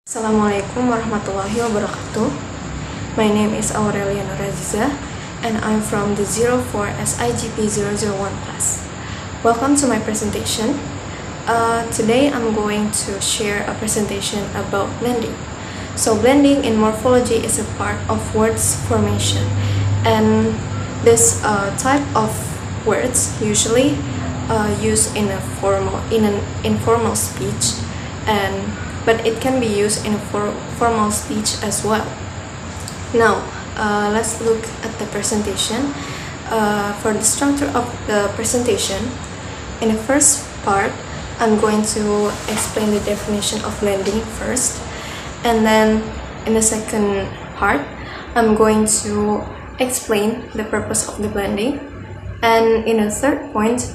Assalamualaikum warahmatullahi wabarakatuh. My name is Aurelia Nur Azizah and I'm from the 04 SIGP 001 class. Welcome to my presentation. Today I'm going to share a presentation about blending. So blending in morphology is a part of words formation, and this type of words usually used in an informal speech, but it can be used in a formal speech as well. Now, let's look at the presentation. For the structure of the presentation, in the first part, I'm going to explain the definition of blending first, and then in the second part, I'm going to explain the purpose of the blending, and in the third point,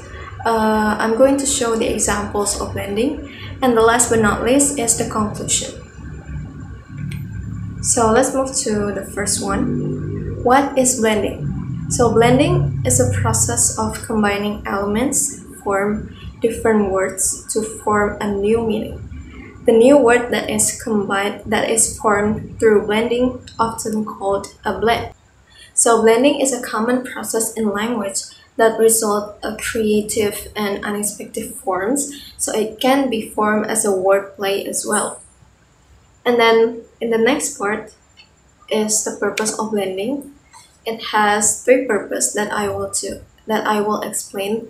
I'm going to show the examples of blending, and the last but not least is the conclusion. So let's move to the first one. What is blending? So blending is a process of combining elements form different words to form a new meaning. The new word that is formed through blending, often called a blend. So blending is a common process in language that result in creative and unexpected forms, so it can be formed as a wordplay as well. And then in the next part is the purpose of blending. It has three purposes that I will explain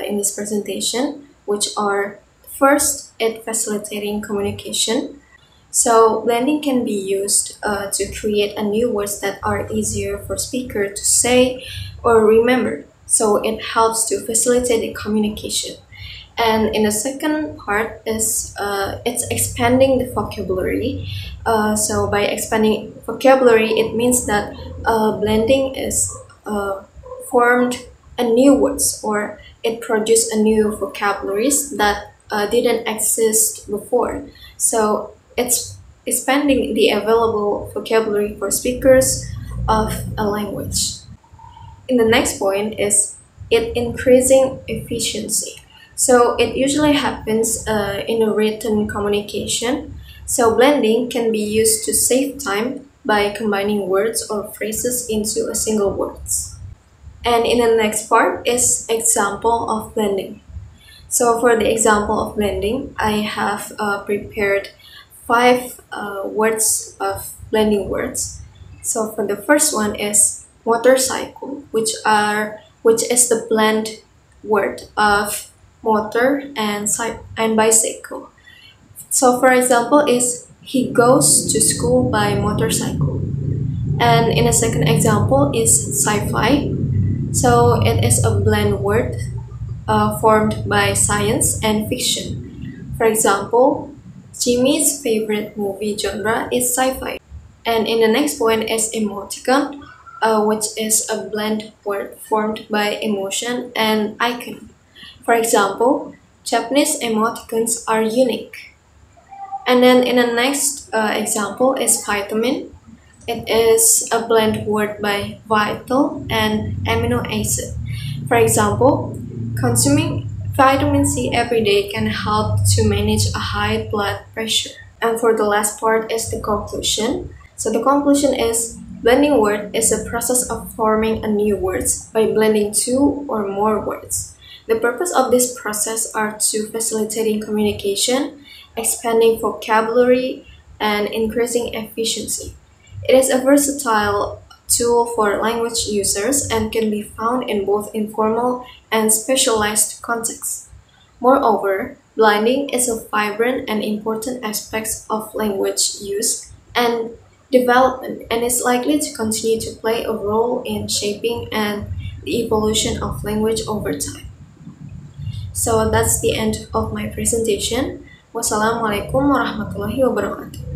in this presentation, which are: first, it facilitating communication. So blending can be used to create a new words that are easier for speaker to say or remember. So it helps to facilitate the communication. And in the second part is it's expanding the vocabulary. So by expanding vocabulary, it means that blending is formed a new words, or it produced a new vocabularies that didn't exist before. So it's expanding the available vocabulary for speakers of a language. In the next point is it increasing efficiency. So it usually happens in a written communication. So blending can be used to save time by combining words or phrases into a single words. And in the next part is example of blending. So for the example of blending, I have prepared 5 words of blending words. So for the first one is motorcycle, which is the blend word of motor and bicycle. So for example is he goes to school by motorcycle. And in a second example is sci-fi. So it is a blend word formed by science and fiction. For example, Jimmy's favorite movie genre is sci-fi. And in the next point is emoticon, which is a blend word formed by emotion and icon. For example, Japanese emoticons are unique. And then in the next example is vitamin. It is a blend word by vital and amino acid. For example, consuming vitamin C every day can help to manage a high blood pressure. And for the last part is the conclusion. So the conclusion is blending word is a process of forming a new words by blending 2 or more words. The purpose of this process are to facilitating communication, expanding vocabulary, and increasing efficiency. It is a versatile tool for language users and can be found in both informal and specialized contexts. Moreover, blending is a vibrant and important aspect of language use and development, and is likely to continue to play a role in shaping and the evolution of language over time. So that's the end of my presentation. Wassalamualaikum warahmatullahi wabarakatuh.